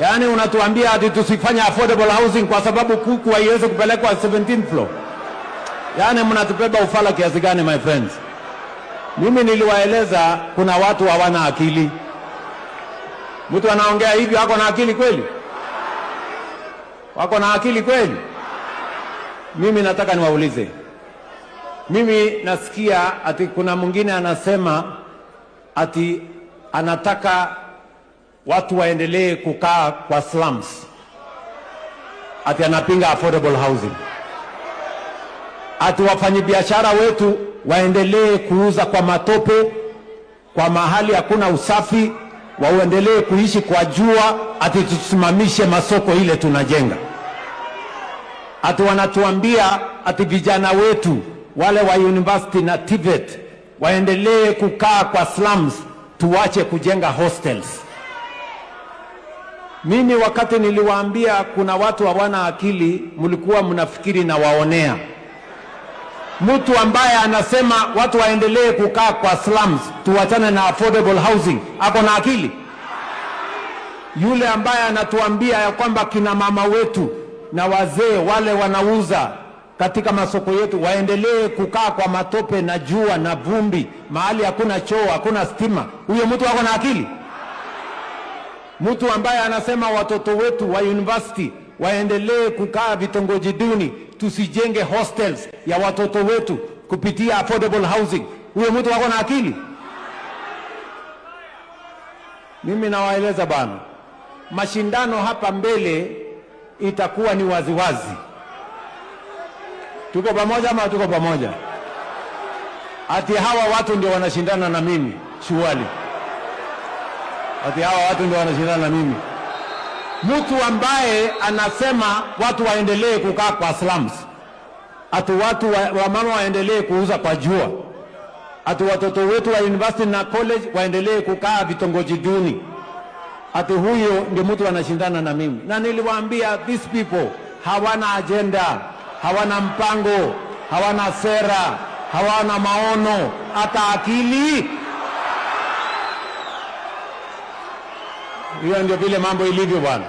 Yaani unatuambia ati tusifanye affordable housing kwa sababu kuku haiwezi kupelekwa 17th floor. Yaani mnatubeba ufala kiasi gani my friends? Mimi niliwaeleza kuna watu hawana akili. Mtu anaongea hivi hako na akili kweli? Wako na akili kweli? Mimi nataka niwaulize. Mimi nasikia ati kuna mwingine anasema ati anataka watu waendelee kukaa kwa slums. Ati anapinga affordable housing. Ati wafanyabiashara wetu waendelee kuuza kwa matope, kwa mahali hakuna usafi, waendelee kuishi kwa jua, ati tusimamishe masoko ile tunajenga. Ati wanatuambia ati vijana wetu wale wa university na TVET waendelee kukaa kwa slums, tuache kujenga hostels. Mimi wakati niliwaambia kuna watu hawana akili, mlikuwa mnafikiri na waonea. Mtu ambaye anasema watu waendelee kukaa kwa slums, tuachane na affordable housing, ako na akili? Yule ambaye anatuambia ya kwamba kina mama wetu na wazee wale wanauza katika masoko yetu waendelee kukaa kwa matope na jua na vumbi, mahali hakuna choo, hakuna stima, huyo mtu ako na akili? Mtu ambaye anasema watoto wetu wa university waendelee kukaa vitongoji duni, tusijenge hostels ya watoto wetu kupitia affordable housing, huyo mtu wako na akili? Mimi nawaeleza bana, mashindano hapa mbele itakuwa ni waziwazi. Tuko pamoja ama tuko pamoja? Ati hawa watu ndio wanashindana na mimi, shughuli. Ati hawa watu ndio wanashindana na mimi. Mtu ambaye anasema watu waendelee kukaa kwa slums, ati watu wa mama waendelee kuuza kwa jua, ati watoto wetu wa university na college waendelee kukaa vitongoji duni, ati huyo ndio mtu anashindana na mimi. Na niliwaambia these people hawana agenda, hawana mpango, hawana sera, hawana maono, hata akili. Hiyo ndio vile mambo ilivyo bwana.